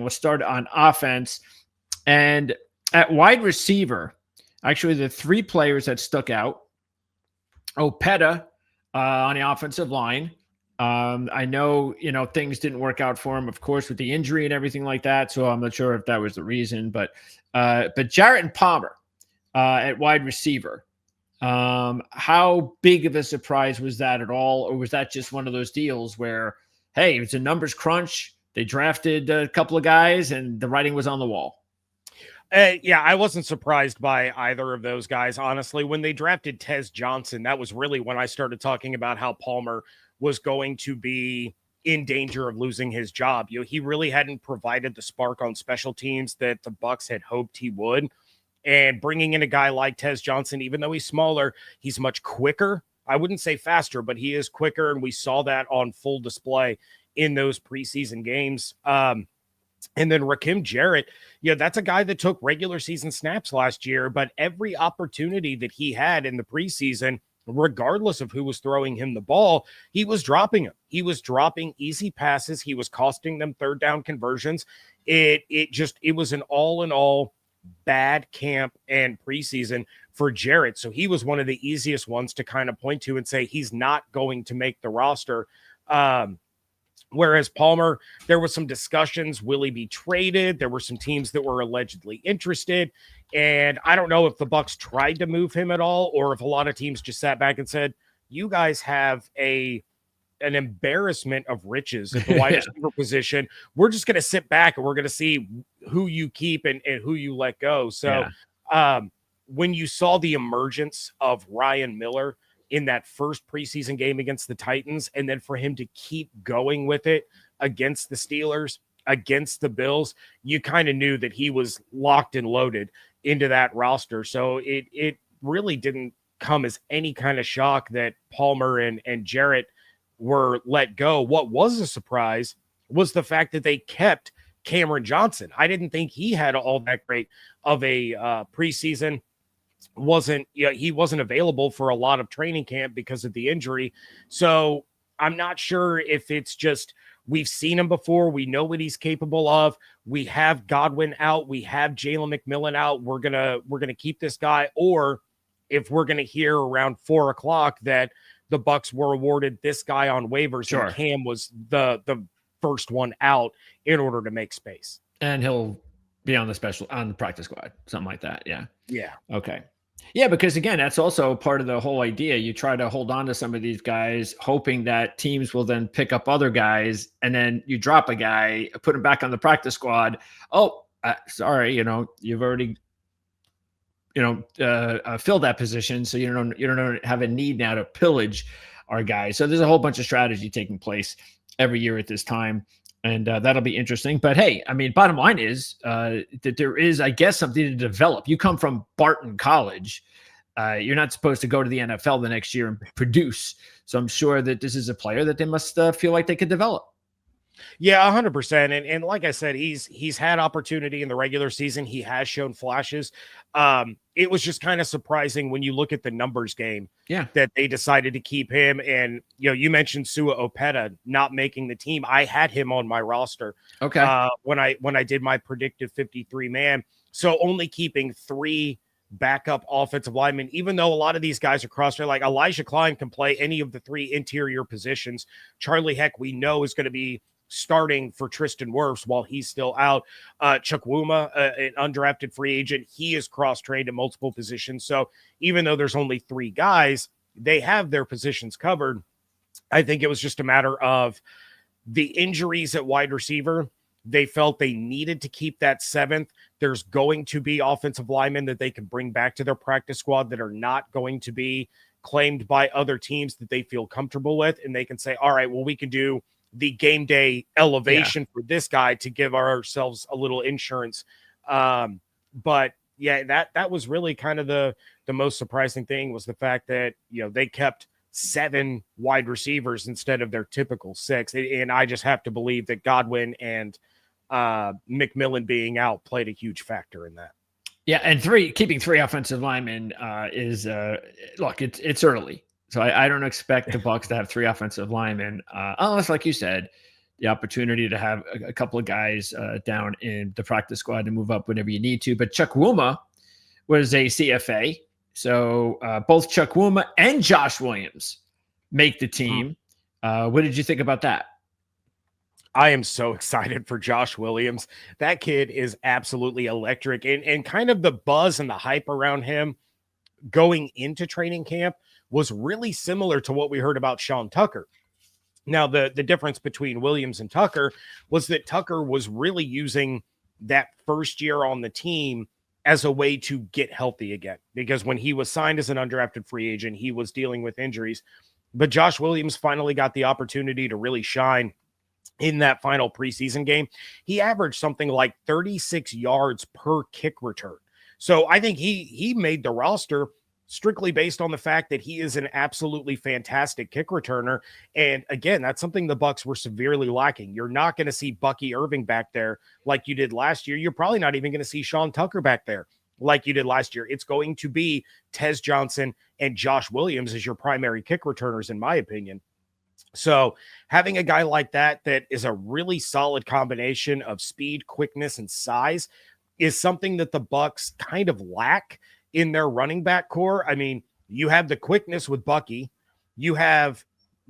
we'll start on offense. And at wide receiver, actually the three players that stuck out, Opeta on the offensive line. I know, things didn't work out for him, of course, with the injury and everything like that. So I'm not sure if that was the reason, but Jarrett and Palmer at wide receiver. How big of a surprise was that at all? Or was that just one of those deals where, hey, it's a numbers crunch. They drafted a couple of guys and the writing was on the wall? Yeah, I wasn't surprised by either of those guys, honestly. When they drafted Tez Johnson, that was really when I started talking about how Palmer was going to be in danger of losing his job. He really hadn't provided the spark on special teams that the Bucs had hoped he would. And bringing in a guy like Tez Johnson, even though he's smaller, he's much quicker. I wouldn't say faster, but he is quicker, and we saw that on full display in those preseason games. And then Rakim Jarrett, that's a guy that took regular season snaps last year, but every opportunity that he had in the preseason, regardless of who was throwing him the ball, he was dropping them. He was dropping easy passes. He was costing them third down conversions. It was an all in all bad camp and preseason for Jarrett. So he was one of the easiest ones to kind of point to and say he's not going to make the roster. Whereas Palmer, there was some discussions, will he be traded? There were some teams that were allegedly interested. And I don't know if the Bucs tried to move him at all, or if a lot of teams just sat back and said, you guys have an embarrassment of riches at the wide receiver position. We're just going to sit back and we're going to see who you keep and who you let go. So when you saw the emergence of Ryan Miller in that first preseason game against the Titans, and then for him to keep going with it against the Steelers, against the Bills, you kind of knew that he was locked and loaded into that roster. So it really didn't come as any kind of shock that Palmer and Jarrett were let go. What was a surprise was the fact that they kept Cameron Johnson. I didn't think he had all that great of a preseason. He wasn't available for a lot of training camp because of the injury. So I'm not sure if it's just we've seen him before. We know what he's capable of. We have Godwin out. We have Jalen McMillan out. We're gonna keep this guy, or if we're gonna hear around 4:00 that the Bucs were awarded this guy on waivers, and Cam was the first one out in order to make space. And he'll be on the practice squad, something like that. Yeah. Yeah. Okay. Yeah, because again, that's also part of the whole idea. You try to hold on to some of these guys, hoping that teams will then pick up other guys, and then you drop a guy, put him back on the practice squad. Oh, sorry, you've already, filled that position, so you don't have a need now to pillage our guys. So there's a whole bunch of strategy taking place every year at this time. And that'll be interesting. But hey, I mean, bottom line is that there is, I guess, something to develop. You come from Barton College. You're not supposed to go to the NFL the next year and produce. So I'm sure that this is a player that they must feel like they could develop. Yeah, 100%. And like I said, he's had opportunity in the regular season. He has shown flashes. It was just kind of surprising when you look at the numbers game that they decided to keep him. And, you mentioned Sua Opeta not making the team. I had him on my roster. Okay. When I did my predictive 53 man. So only keeping 3 backup offensive linemen, even though a lot of these guys are crossed, like Elijah Klein can play any of the 3 interior positions. Charlie Heck, we know, is going to be starting for Tristan Wirfs while he's still out. Chukwuma, an undrafted free agent, he is cross-trained in multiple positions. So even though there's only 3 guys, they have their positions covered. I think it was just a matter of the injuries at wide receiver. They felt they needed to keep that 7th. There's going to be offensive linemen that they can bring back to their practice squad that are not going to be claimed by other teams that they feel comfortable with. And they can say, all right, well, we can do the game day elevation for this guy to give ourselves a little insurance. But yeah, that was really kind of the most surprising thing, was the fact that, they kept 7 wide receivers instead of their typical 6. And I just have to believe that Godwin and McMillan being out played a huge factor in that. Yeah. And keeping 3 offensive linemen is look, it's early. So I don't expect the Bucs to have 3 offensive linemen, unless, like you said, the opportunity to have a couple of guys down in the practice squad to move up whenever you need to. But Chukwuma was a CFA. So both Chukwuma and Josh Williams make the team. What did you think about that? I am so excited for Josh Williams. That kid is absolutely electric, and kind of the buzz and the hype around him going into training camp was really similar to what we heard about Sean Tucker. Now, the difference between Williams and Tucker was that Tucker was really using that first year on the team as a way to get healthy again, because when he was signed as an undrafted free agent, he was dealing with injuries. But Josh Williams finally got the opportunity to really shine in that final preseason game. He averaged something like 36 yards per kick return. So I think he made the roster strictly based on the fact that he is an absolutely fantastic kick returner. And again, that's something the Bucs were severely lacking. You're not going to see Bucky Irving back there like you did last year. You're probably not even going to see Sean Tucker back there like you did last year. It's going to be Tez Johnson and Josh Williams as your primary kick returners, in my opinion. So having a guy like that is a really solid combination of speed, quickness, and size is something that the Bucs kind of lack in their running back core. I mean, you have the quickness with Bucky, you have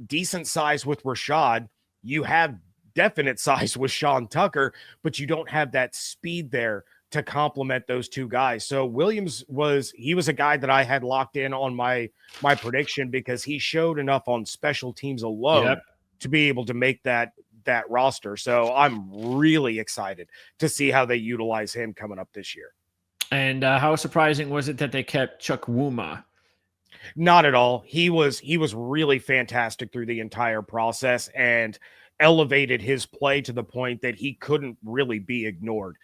decent size with Rashad, you have definite size with Sean Tucker, but you don't have that speed there to complement those two guys. So Williams was a guy that I had locked in on my prediction because he showed enough on special teams alone to be able to make that roster. So I'm really excited to see how they utilize him coming up this year. And how surprising was it that they kept Chukwuma? Not at all. He was really fantastic through the entire process and elevated his play to the point that he couldn't really be ignored.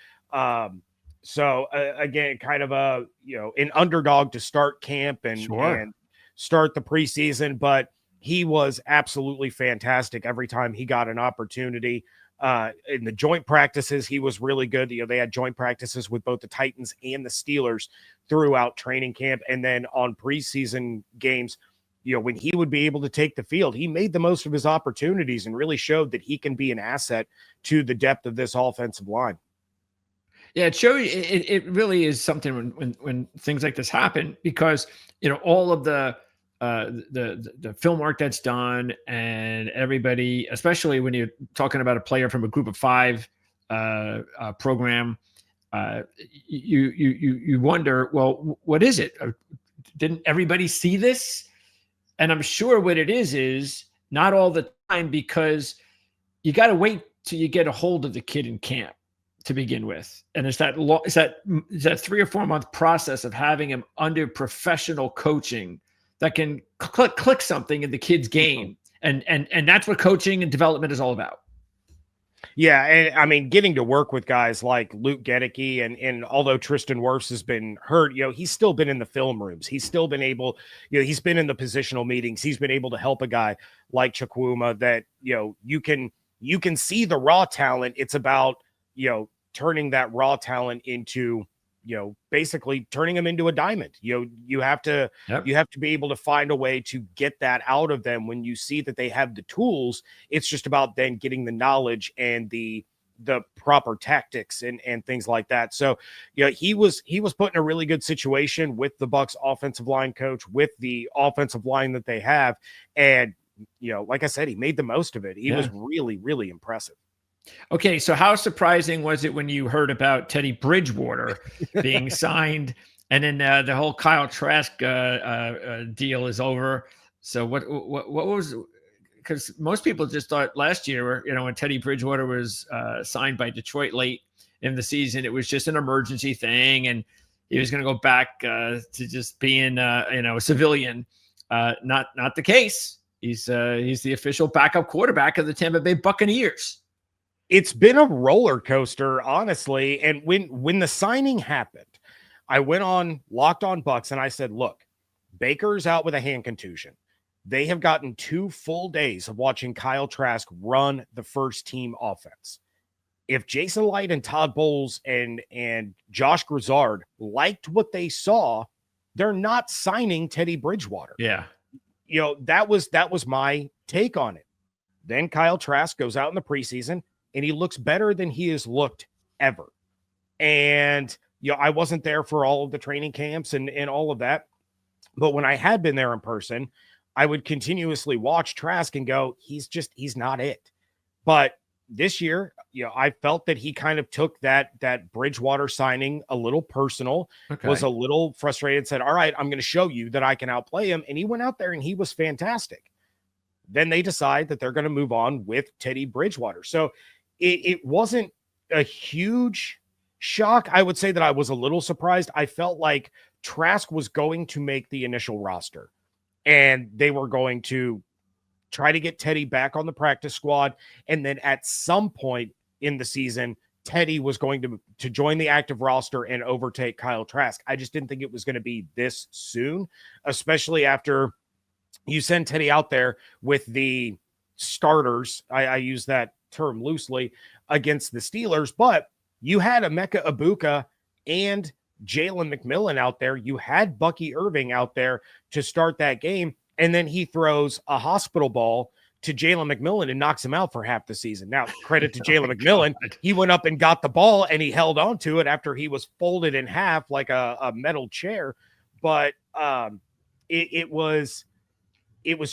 So again, kind of an underdog to start camp and start the preseason, but he was absolutely fantastic every time he got an opportunity. In the joint practices, he was really good. They had joint practices with both the Titans and the Steelers throughout training camp. And then on preseason games, when he would be able to take the field, he made the most of his opportunities and really showed that he can be an asset to the depth of this offensive line. Yeah, it really is something when things like this happen, because all of the film work that's done and everybody, especially when you're talking about a player from a group of five program, you wonder, well, what is it? Didn't everybody see this? And I'm sure what it is not all the time, because you got to wait till you get a hold of the kid in camp to begin with. And it's that 3 or 4 month process of having him under professional coaching that can click something in the kid's game. And that's what coaching and development is all about. Yeah, and I mean, getting to work with guys like Luke Gedeke, and although Tristan Wirfs has been hurt, he's still been in the film rooms. He's still been able, he's been in the positional meetings. He's been able to help a guy like Chukwuma that, you can see the raw talent. It's about, turning that raw talent into, basically turning them into a diamond. You have to be able to find a way to get that out of them. When you see that they have the tools, it's just about then getting the knowledge and the proper tactics and things like that. So, he was put in a really good situation with the Bucs offensive line coach, with the offensive line that they have. And, like I said, he made the most of it. He was really, really impressive. Okay, so how surprising was it when you heard about Teddy Bridgewater being signed, and then the whole Kyle Trask deal is over? So what was? Because most people just thought last year, when Teddy Bridgewater was signed by Detroit late in the season, it was just an emergency thing, and he was going to go back to just being a civilian. Not the case. He's the official backup quarterback of the Tampa Bay Buccaneers. It's been a roller coaster, honestly. And when the signing happened, I went on Locked On Bucs and I said, look, Baker's out with a hand contusion. They have gotten 2 full days of watching Kyle Trask run the first team offense. If Jason Light and Todd Bowles and Josh Grizzard liked what they saw, they're not signing Teddy Bridgewater. Yeah. That was my take on it. Then Kyle Trask goes out in the preseason and he looks better than he has looked ever. And, I wasn't there for all of the training camps and all of that. But when I had been there in person, I would continuously watch Trask and go, he's not it. But this year, I felt that he kind of took that Bridgewater signing a little personal, was a little frustrated, said, all right, I'm going to show you that I can outplay him. And he went out there and he was fantastic. Then they decide that they're going to move on with Teddy Bridgewater. So it wasn't a huge shock. I would say that I was a little surprised. I felt like Trask was going to make the initial roster and they were going to try to get Teddy back on the practice squad. And then at some point in the season, Teddy was going to join the active roster and overtake Kyle Trask. I just didn't think it was going to be this soon, especially after you send Teddy out there with the starters. I use that term loosely against the Steelers, but you had Emeka Egbuka and Jalen McMillan out there. You had Bucky Irving out there to start that game. And then he throws a hospital ball to Jalen McMillan and knocks him out for half the season. Now, credit to Jalen McMillan. God. He went up and got the ball and he held on to it after he was folded in half like a metal chair. But it was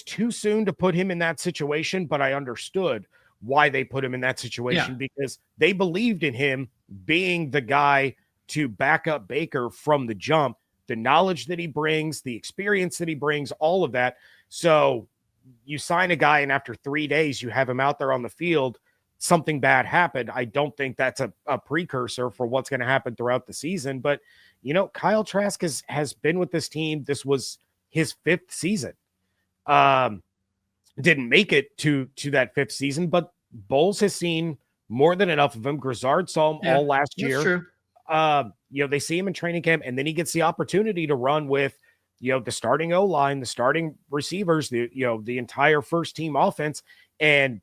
too soon to put him in that situation, but I understood why they put him in that situation because they believed in him being the guy to back up Baker from the jump, the knowledge that he brings, the experience that he brings, all of that. So you sign a guy and after 3 days, you have him out there on the field, something bad happened. I don't think that's a precursor for what's going to happen throughout the season. But, Kyle Trask has been with this team. This was his 5th season. Didn't make it to that 5th season, but Bowles has seen more than enough of him. Grizzard saw him all last year. True. They see him in training camp, and then he gets the opportunity to run with, the starting O-line, the starting receivers, the entire first team offense, and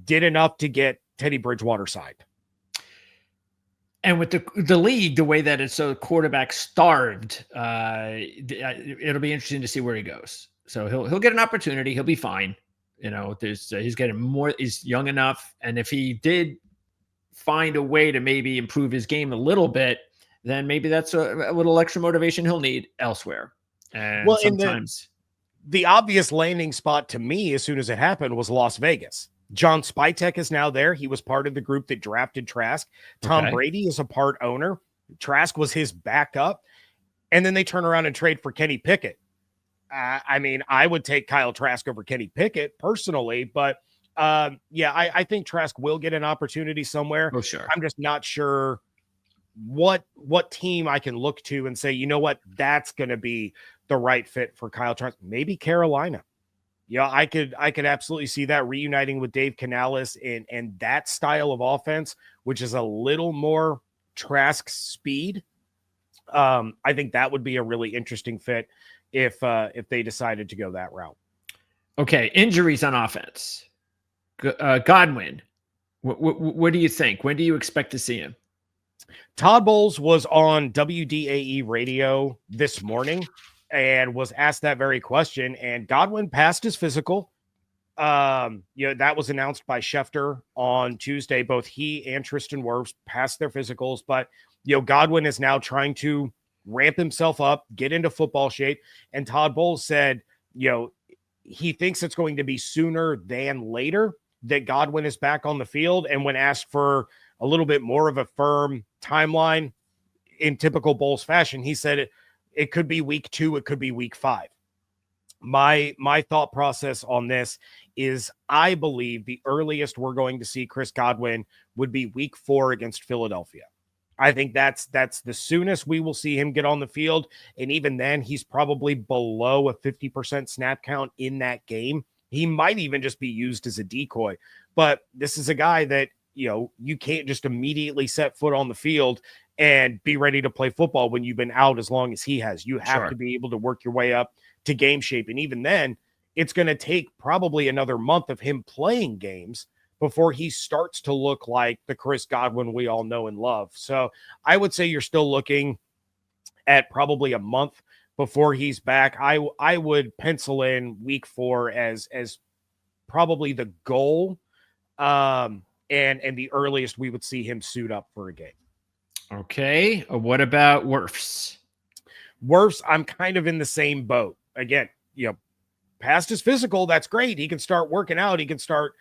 did enough to get Teddy Bridgewater signed. And with the league, the way that it's so quarterback starved, it'll be interesting to see where he goes. So he'll get an opportunity. He'll be fine. He's getting more. He's young enough, and if he did find a way to maybe improve his game a little bit, then maybe that's a little extra motivation he'll need elsewhere. And sometimes the obvious landing spot to me, as soon as it happened, was Las Vegas. John Spytek is now there. He was part of the group that drafted Trask. Tom Brady is a part owner. Trask was his backup. And then they turn around and trade for Kenny Pickett. I would take Kyle Trask over Kenny Pickett personally, but I think Trask will get an opportunity somewhere. Oh, sure. I'm just not sure what team I can look to and say, you know what, that's going to be the right fit for Kyle Trask. Maybe Carolina. I could absolutely see that reuniting with Dave Canales and that style of offense, which is a little more Trask speed. I think that would be a really interesting fit if they decided to go that route. Okay, injuries on offense. Godwin, what do you think? When do you expect to see him? Todd Bowles was on WDAE radio this morning and was asked that very question. And Godwin passed his physical. That was announced by Schefter on Tuesday. Both he and Tristan Wirfs passed their physicals, but Godwin is now trying to ramp himself up, get into football shape. And Todd Bowles said, he thinks it's going to be sooner than later that Godwin is back on the field. And when asked for a little bit more of a firm timeline in typical Bowles fashion, he said it could be week 2. It could be week 5. My thought process on this is I believe the earliest we're going to see Chris Godwin would be week 4 against Philadelphia. I think that's the soonest we will see him get on the field. And even then, he's probably below a 50% snap count in that game. He might even just be used as a decoy. But this is a guy that, you can't just immediately set foot on the field and be ready to play football when you've been out as long as he has. You have to be able to work your way up to game shape. And even then, it's going to take probably another month of him playing games before he starts to look like the Chris Godwin we all know and love. So I would say you're still looking at probably a month before he's back. I would pencil in week 4 as probably the goal, and the earliest we would see him suit up for a game. Okay. What about Wirfs? Wirfs, I'm kind of in the same boat. Again, past his physical, that's great. He can start working out. He can start,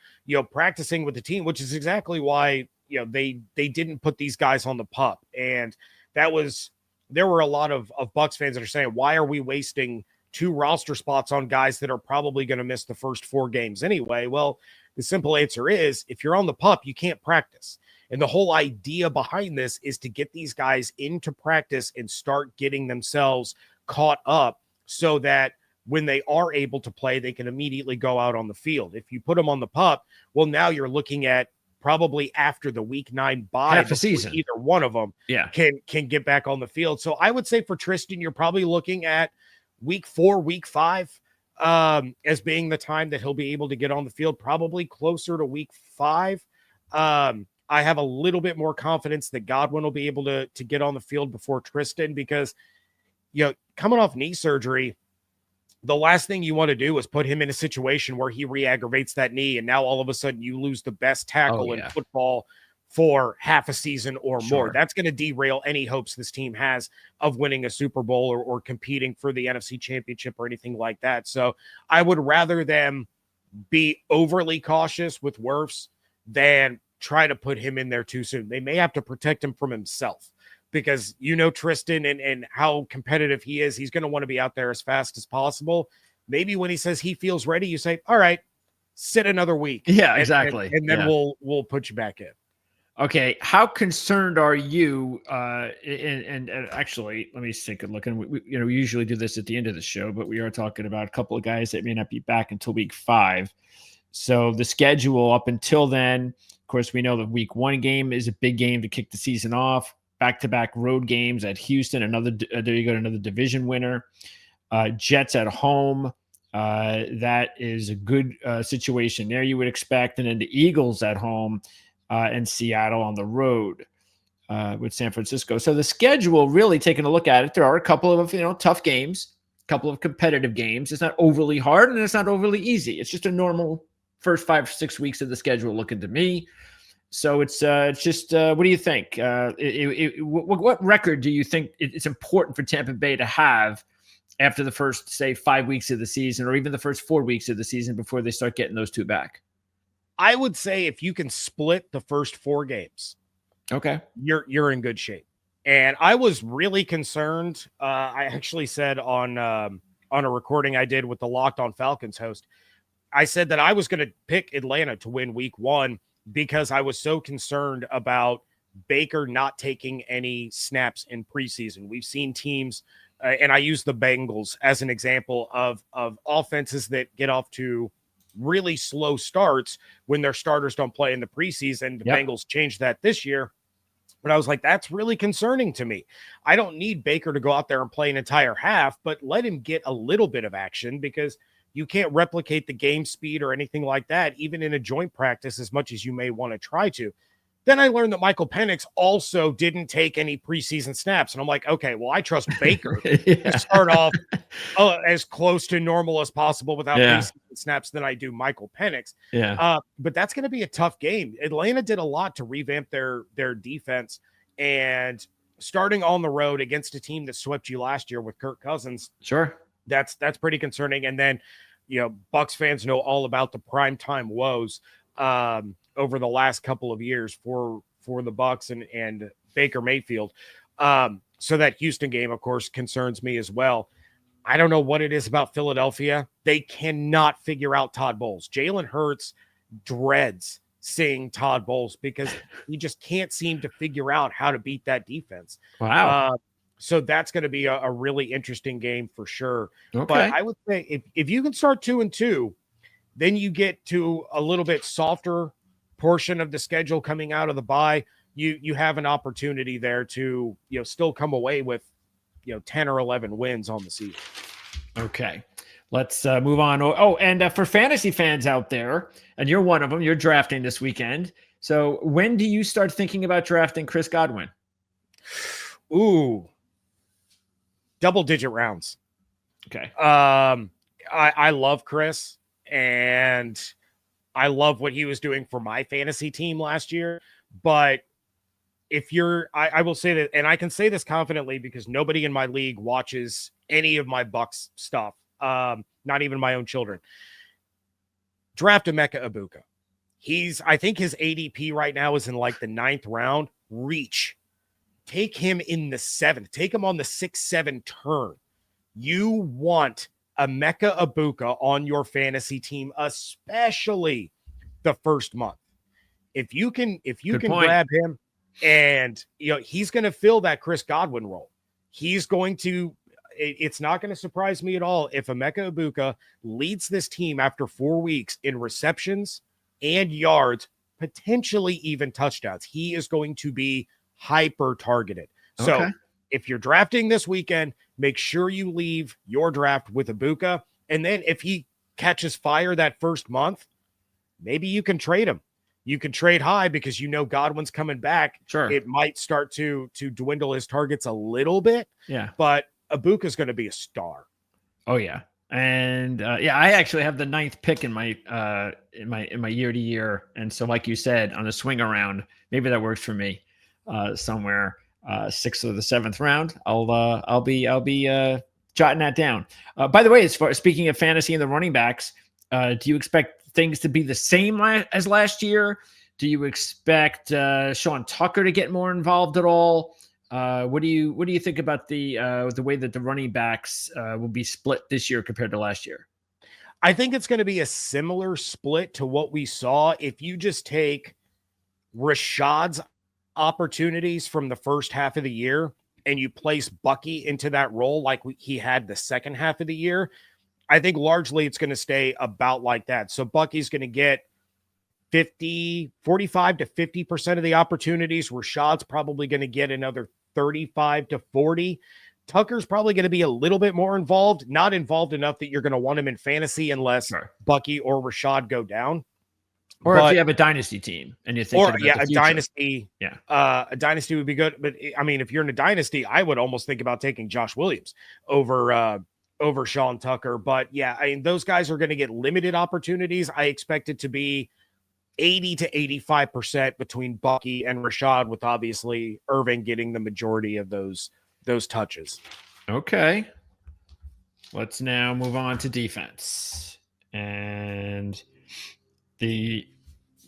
practicing with the team, which is exactly why, they didn't put these guys on the pup. And there were a lot of Bucs fans that are saying, why are we wasting 2 roster spots on guys that are probably going to miss the first 4 games anyway? Well, the simple answer is, if you're on the pup, you can't practice. And the whole idea behind this is to get these guys into practice and start getting themselves caught up so that when they are able to play, they can immediately go out on the field. If you put them on the pup, well, now you're looking at probably after the week 9 bye, half a season, either one of them can get back on the field. So I would say for Tristan, you're probably looking at week 4, week 5 as being the time that he'll be able to get on the field, probably closer to week 5. I have a little bit more confidence that Godwin will be able to get on the field before Tristan, because, coming off knee surgery, the last thing you want to do is put him in a situation where he re-aggravates that knee, and now all of a sudden you lose the best tackle in football for half a season or more. That's going to derail any hopes this team has of winning a Super Bowl or competing for the NFC Championship or anything like that. So I would rather them be overly cautious with Wirfs than try to put him in there too soon. They may have to protect him from himself, because Tristan and how competitive he is. He's going to want to be out there as fast as possible. Maybe when he says he feels ready, you say, all right, sit another week. Yeah, exactly. And then we'll put you back in. Okay. How concerned are you? And actually, let me take a look. And we usually do this at the end of the show, but we are talking about a couple of guys that may not be back until week 5. So the schedule up until then, of course, we know the week 1 game is a big game to kick the season off. Back-to-back road games at Houston. There you go, another division winner. Jets at home. That is a good situation there, you would expect. And then the Eagles at home and Seattle on the road with San Francisco. So the schedule, really taking a look at it, there are a couple of tough games, a couple of competitive games. It's not overly hard and it's not overly easy. It's just a normal first 5-6 weeks of the schedule looking to me. So it's just what do you think? What record do you think it's important for Tampa Bay to have after the first, say, 5 weeks of the season, or even the first 4 weeks of the season before they start getting those 2 back? I would say if you can split the first 4 games, okay, you're in good shape. And I was really concerned. I actually said on a recording I did with the Locked on Falcons host, I said that I was going to pick Atlanta to win week 1, because I was so concerned about Baker not taking any snaps in preseason. We've seen teams, and I use the Bengals as an example of offenses that get off to really slow starts when their starters don't play in the preseason. The Bengals changed that this year. But I was like, that's really concerning to me. I don't need Baker to go out there and play an entire half, but let him get a little bit of action, because you can't replicate the game speed or anything like that, even in a joint practice, as much as you may want to try to. Then I learned that Michael Penix also didn't take any preseason snaps. And I'm like, okay, well, I trust Baker to start off as close to normal as possible without preseason snaps than I do Michael Penix. But that's going to be a tough game. Atlanta did a lot to revamp their defense, and starting on the road against a team that swept you last year with Kirk Cousins. Sure. That's pretty concerning. And then, Bucs fans know all about the primetime woes over the last couple of years for the Bucs and Baker Mayfield. So that Houston game, of course, concerns me as well. I don't know what it is about Philadelphia. They cannot figure out Todd Bowles. Jalen Hurts dreads seeing Todd Bowles because he just can't seem to figure out how to beat that defense. Wow. So that's going to be a really interesting game for sure. Okay. But I would say if you can start 2-2, then you get to a little bit softer portion of the schedule coming out of the bye. You have an opportunity there to still come away with 10 or 11 wins on the season. Okay. Let's move on. Oh, and for fantasy fans out there, and you're one of them, you're drafting this weekend. So when do you start thinking about drafting Chris Godwin? Ooh. Double-digit rounds. Okay. I love Chris, and I love what he was doing for my fantasy team last year. But if you're, I will say that, and I can say this confidently because nobody in my league watches any of my Bucs stuff, not even my own children. Draft Emeka Ibuka. I think his ADP right now is in like the 9th round. Reach. Take him in the 7th. Take him on the 6-7 turn. You want Emeka Ibuka on your fantasy team, especially the first month. If you can grab him, and he's going to fill that Chris Godwin role. He's going to. It's not going to surprise me at all if Emeka Ibuka leads this team after 4 weeks in receptions and yards, potentially even touchdowns. He is going to be hyper targeted. So if you're drafting this weekend, make sure you leave your draft with Ibuka. And then if he catches fire that first month, maybe you can trade him. You can trade high because Godwin's coming back. Sure. It might start to dwindle his targets a little bit. Yeah. But Ibuka's going to be a star. Oh yeah. And I actually have the 9th pick in my year to year. And so like you said, on a swing around, maybe that works for me. Somewhere 6th or the 7th round. I'll be jotting that down. By the way, speaking of fantasy and the running backs, do you expect things to be the same as last year? Do you expect Sean Tucker to get more involved at all? What do you think about the way that the running backs will be split this year compared to last year? I think it's going to be a similar split to what we saw. If you just take Rashad's opportunities from the first half of the year and you place Bucky into that role like he had the second half of the year, I think largely it's going to stay about like that. So Bucky's going to get 45 to 50% of the opportunities. Rashad's probably going to get another 35 to 40. Tucker's probably going to be a little bit more involved, not involved enough that you're going to want him in fantasy unless Bucky or Rashad go down. Or if you have a dynasty team and you think, a dynasty, a dynasty would be good. But I mean, if you're in a dynasty, I would almost think about taking Josh Williams over Sean Tucker. But yeah, I mean, those guys are going to get limited opportunities. I expect it to be 80 to 85% between Bucky and Rashad, with obviously Irving getting the majority of those touches. Okay. Let's now move on to defense. And the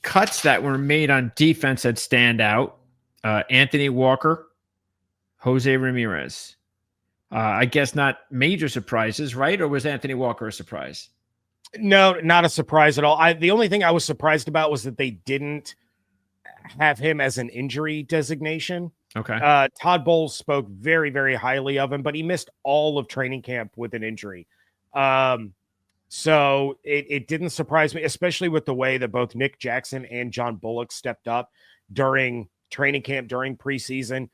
cuts that were made on defense that stand out, Anthony Walker, Jose Ramirez. I guess not major surprises, right? Or was Anthony Walker a surprise? No, not a surprise at all. The only thing I was surprised about was that they didn't have him as an injury designation. Okay. Todd Bowles spoke very, very highly of him, but he missed all of training camp with an injury. So it didn't surprise me, especially with the way that both Nick Jackson and John Bullock stepped up during training camp, during preseason.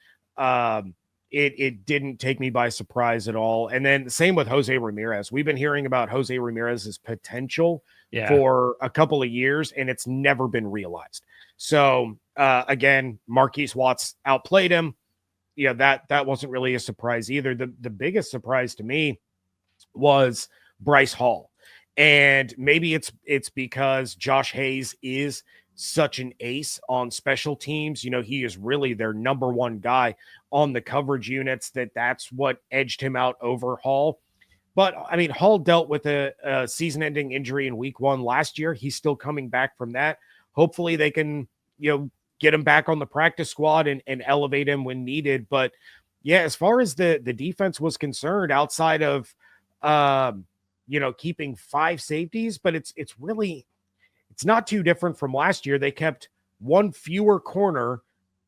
It didn't take me by surprise at all. And then the same with Jose Ramirez. We've been hearing about Jose Ramirez's potential for a couple of years, and it's never been realized. So again, Marquise Watts outplayed him. That wasn't really a surprise either. The biggest surprise to me was Bryce Hall. And maybe it's because Josh Hayes is such an ace on special teams. He is really their number one guy on the coverage units, that's what edged him out over Hall. But I mean, Hall dealt with a season-ending injury in week 1 last year. He's still coming back from that. Hopefully they can, get him back on the practice squad and elevate him when needed. But yeah, as far as the defense was concerned, outside of, keeping 5 safeties, but it's not too different from last year. They kept 1 fewer corner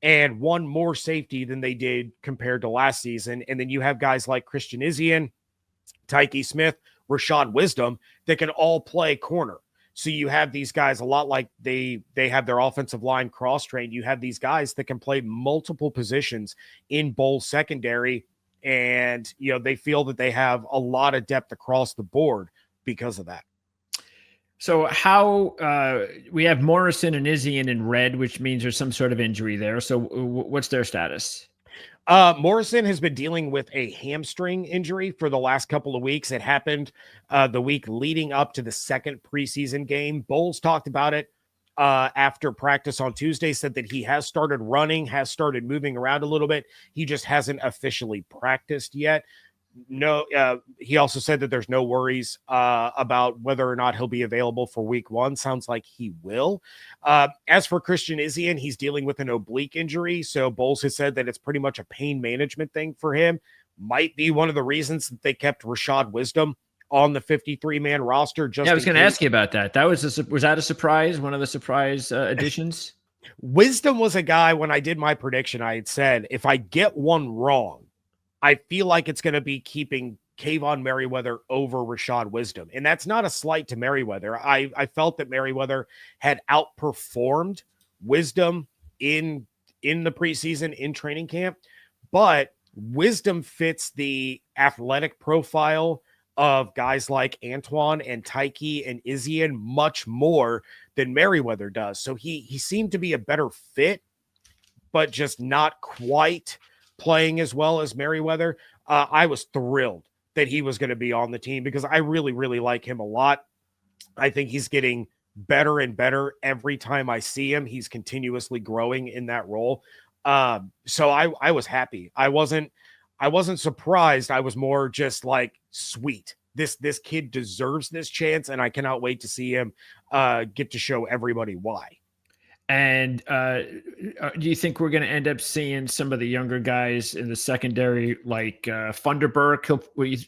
and 1 more safety than they did compared to last season. And then you have guys like Christian Izien, Tyke Smith, Rashad Wisdom that can all play corner. So you have these guys a lot like they have their offensive line cross-trained. You have these guys that can play multiple positions in bowl secondary. And, they feel that they have a lot of depth across the board because of that. So how we have Morrison and Izien in red, which means there's some sort of injury there. So what's their status? Morrison has been dealing with a hamstring injury for the last couple of weeks. It happened the week leading up to the second preseason game. Bowles talked about it after practice on Tuesday, said that he has started running, has started moving around a little bit. He just hasn't officially practiced yet. No, he also said that there's no worries about whether or not he'll be available for week one. Sounds like he will. As for Christian Izien, he's dealing with an oblique injury. So Bowles has said that it's pretty much a pain management thing for him. Might be one of the reasons that they kept Rashad Wisdom on the 53-man roster. Just I was going to ask you about that. Was that a surprise? One of the surprise additions? Wisdom was a guy, when I did my prediction, I had said, if I get one wrong, I feel like it's going to be keeping Kayvon Merriweather over Rashad Wisdom. And that's not a slight to Merriweather. I felt that Merriweather had outperformed Wisdom in the preseason, in training camp, but Wisdom fits the athletic profile of guys like Antoine and Tyke and Izien much more than Merriweather does. So he seemed to be a better fit, but just not quite playing as well as Merriweather. I was thrilled that he was going to be on the team because I really, really like him a lot. I think he's getting better and better every time I see him. He's continuously growing in that role. So I was happy. I wasn't surprised. I was more just like, sweet. This kid deserves this chance, and I cannot wait to see him get to show everybody why. And do you think we're going to end up seeing some of the younger guys in the secondary, like Funderburk?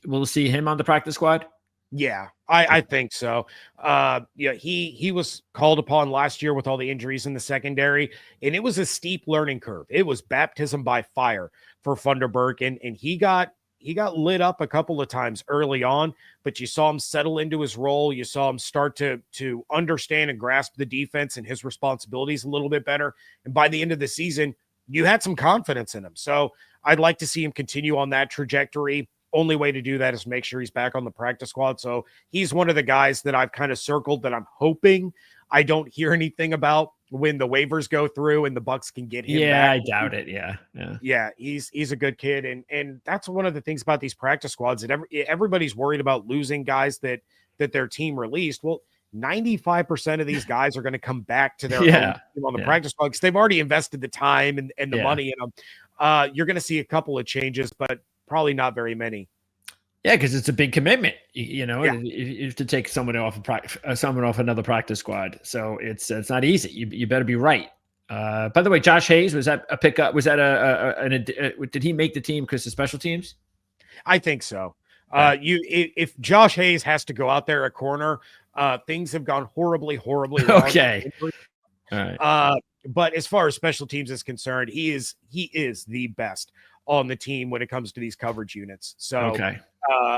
We'll see him on the practice squad? Yeah, I think so. Yeah, he was called upon last year with all the injuries in the secondary, and it was a steep learning curve. It was baptism by fire for Funderburk, and he got lit up a couple of times early on, but you saw him settle into his role. You saw him start to understand and grasp the defense and his responsibilities a little bit better. And by the end of the season, you had some confidence in him. So I'd like to see him continue on that trajectory. Only way to do that is make sure he's back on the practice squad. So he's one of the guys that I've kind of circled that I'm hoping I don't hear anything about when the waivers go through and the Bucs can get him back. I doubt it. Yeah. He's a good kid. And that's one of the things about these practice squads that everybody's worried about losing guys that their team released. Well, 95% of these guys are going to come back to their own team on the practice squad because they've already invested the time and the money in them. You're going to see a couple of changes, but probably not very many. Yeah, because it's a big commitment, you have to take someone off another practice squad. So it's not easy. You better be right. By the way, Josh Hayes, was that a pickup? Was that did he make the team because of special teams? I think so. If Josh Hayes has to go out there at corner, things have gone horribly wrong. Okay. All right. But as far as special teams is concerned, he is the best on the team when it comes to these coverage units. So okay.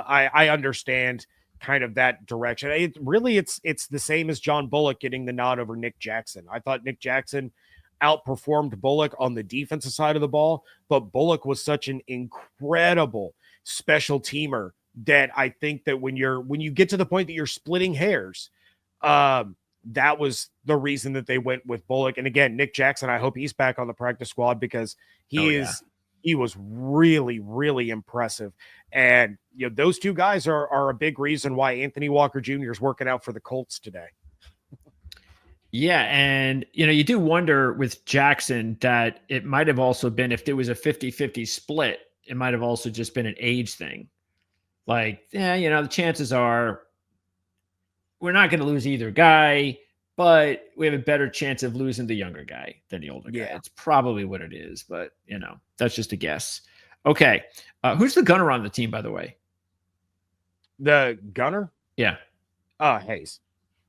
I understand kind of that direction. It's the same as John Bullock getting the nod over Nick Jackson. I thought Nick Jackson outperformed Bullock on the defensive side of the ball, but Bullock was such an incredible special teamer that I think that when you get to the point that you're splitting hairs, that was the reason that they went with Bullock. And again, Nick Jackson, I hope he's back on the practice squad because he was really, really impressive. And those two guys are a big reason why Anthony Walker Jr. is working out for the Colts today. Yeah, and you do wonder with Jackson that it might have also been, if there was a 50-50 split, it might have also just been an age thing. Like, the chances are we're not going to lose either guy, but we have a better chance of losing the younger guy than the older guy. It's probably what it is, but that's just a guess. Okay. Who's the gunner on the team, by the way? The gunner? Yeah. Hayes.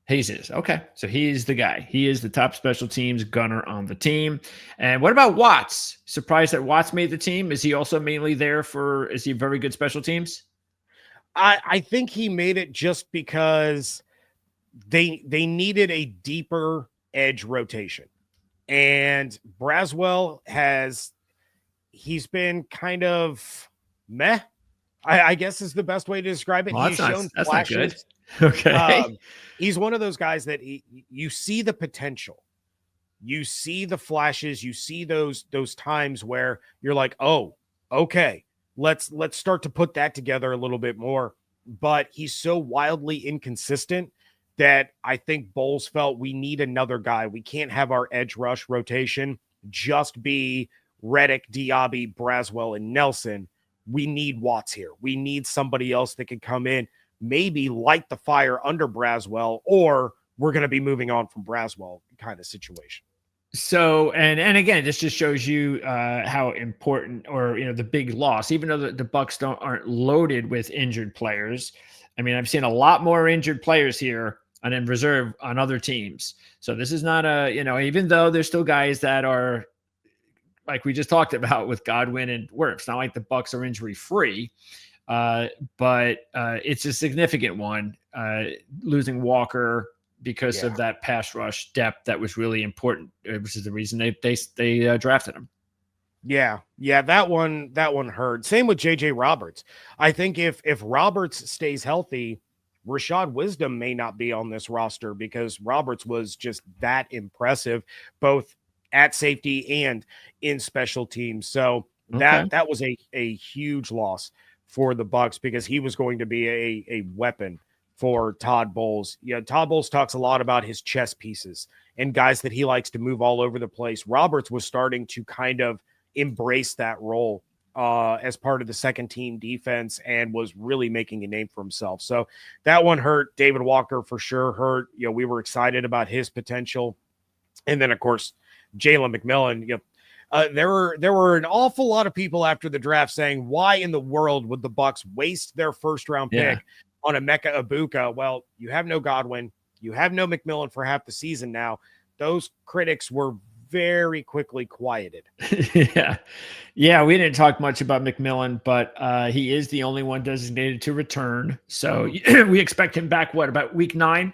Hayes is. Okay. So he's the guy. He is the top special teams gunner on the team. And what about Watts? Surprised that Watts made the team? Is he also mainly there is he very good special teams? I think he made it just because they needed a deeper edge rotation. And Braswell he's been kind of meh, I guess is the best way to describe it. Well, he's shown that's flashes. Not good. Okay. He's one of those guys that you see the potential, you see the flashes, you see those times where you're like, oh, okay, let's start to put that together a little bit more. But he's so wildly inconsistent that I think Bowles felt we need another guy. We can't have our edge rush rotation just be Reddick, Diaby, Braswell, and Nelson. We need Watts here. We need somebody else that can come in, maybe light the fire under Braswell, or we're going to be moving on from Braswell kind of situation. So, and again, this just shows you how important, or the big loss. Even though the Bucs aren't loaded with injured players, I mean, I've seen a lot more injured players here and in reserve on other teams. So this is not even though there's still guys that are like we just talked about with Godwin and Wirfs. It's not like the Bucs are injury free, but it's a significant one. Losing Walker because of that pass rush depth that was really important, which is the reason they drafted him. Yeah, that one hurt. Same with JJ Roberts. I think if Roberts stays healthy, Rashad Wisdom may not be on this roster because Roberts was just that impressive, both at safety and in special teams. So that was a huge loss for the Bucs because he was going to be a weapon for Todd Bowles. Todd Bowles talks a lot about his chess pieces and guys that he likes to move all over the place. Roberts was starting to kind of embrace that role as part of the second team defense and was really making a name for himself. So that one hurt. David Walker for sure hurt. We were excited about his potential. And then, of course, Jalen McMillan. There were an awful lot of people after the draft saying, why in the world would the Bucs waste their first round pick on Emeka Egbuka? Well, you have no Godwin. You have no McMillan for half the season now. Those critics were very quickly quieted. Yeah. We didn't talk much about McMillan, but he is the only one designated to return. So we expect him back, about week 9?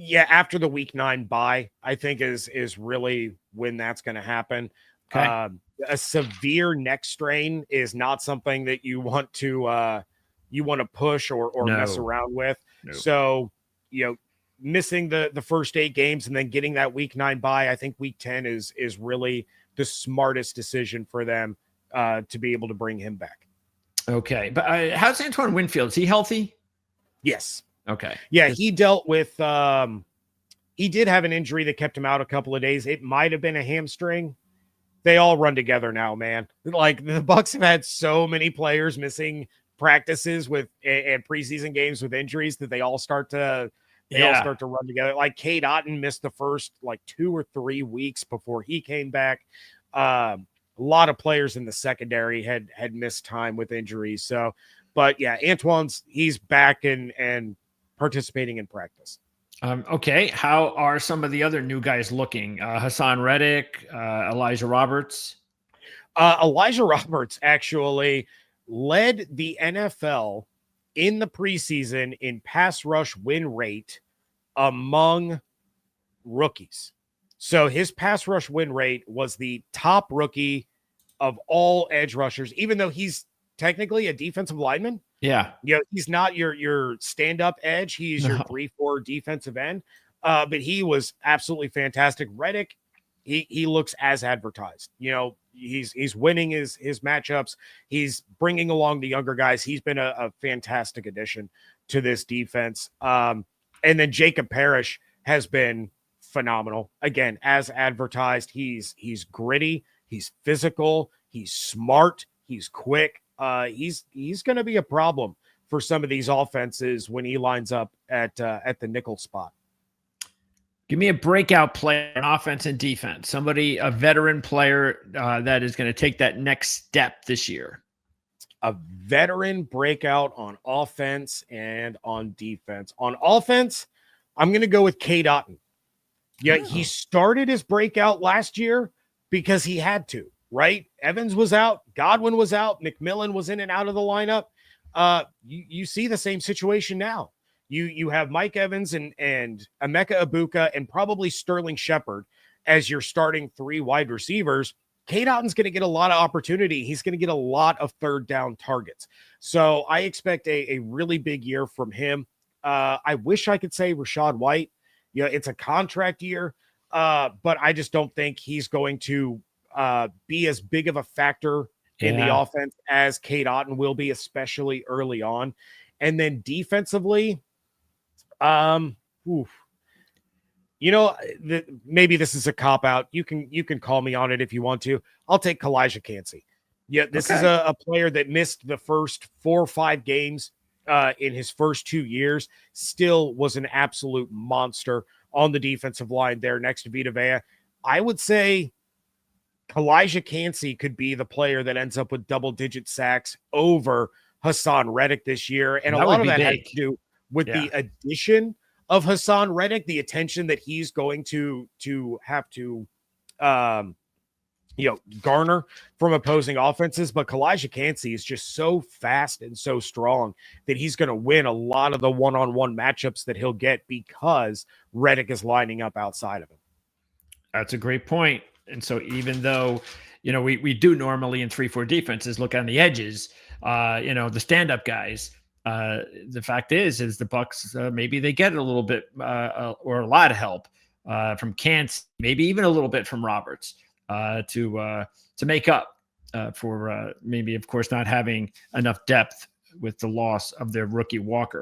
Yeah, after the week 9 bye, I think is really when that's going to happen. Okay. A severe neck strain is not something that you want to push or mess around with. No. So, missing the first 8 games and then getting that week 9 bye, I think week 10 is really the smartest decision for them to be able to bring him back. Okay. But how's Antoine Winfield? Is he healthy? Yes. Okay. Yeah, he dealt with he did have an injury that kept him out a couple of days. It might have been a hamstring. They all run together now, man. Like the Bucs have had so many players missing practices and preseason games with injuries that they all start to run together. Like Cade Otton missed the first 2 or 3 weeks before he came back. A lot of players in the secondary had missed time with injuries. So, but yeah, he's back and participating in practice. Okay. How are some of the other new guys looking? Hassan Reddick, Elijah Roberts. Elijah Roberts actually led the NFL in the preseason in pass rush win rate among rookies. So his pass rush win rate was the top rookie of all edge rushers, even though he's technically a defensive lineman. Yeah. He's not your stand-up edge. He's your 3-4 defensive end. But he was absolutely fantastic. Reddick, he looks as advertised. He's winning his matchups. He's bringing along the younger guys. He's been a fantastic addition to this defense. And then Jacob Parrish has been phenomenal. Again, as advertised, he's gritty, he's physical, he's smart, he's quick. He's going to be a problem for some of these offenses when he lines up at the nickel spot. Give me a breakout player on offense and defense. A veteran player that is going to take that next step this year. A veteran breakout on offense and on defense. On offense, I'm going to go with Cade Otton. Yeah, he started his breakout last year because he had to. Right? Evans was out. Godwin was out. McMillan was in and out of the lineup. You see the same situation now. You have Mike Evans and Emeka Egbuka and probably Sterling Shepard as your starting 3 wide receivers. Cade Otton's going to get a lot of opportunity. He's going to get a lot of third down targets. So I expect a really big year from him. I wish I could say Rachaad White. It's a contract year. but I just don't think he's going to be as big of a factor in the offense as Cade Otton will be, especially early on. And then defensively, oof. Maybe this is a cop out. You can call me on it if you want to. I'll take Kalijah Cansey. Yeah, this is a player that missed the first 4 or 5 games in his first 2 years. Still was an absolute monster on the defensive line there next to Vita Vea. I would say Kalijah Cansey could be the player that ends up with double-digit sacks over Hassan Reddick this year, and a lot of that has to do with the addition of Hassan Reddick, the attention that he's going to have to garner from opposing offenses. But Kalijah Cansey is just so fast and so strong that he's going to win a lot of the one-on-one matchups that he'll get because Reddick is lining up outside of him. That's a great point. And so even though, we do normally in 3-4 defenses look on the edges, the stand-up guys, the fact is the Bucs, maybe they get a little bit or a lot of help from Cansey, maybe even a little bit from Roberts to make up for maybe, of course, not having enough depth with the loss of their rookie Walker.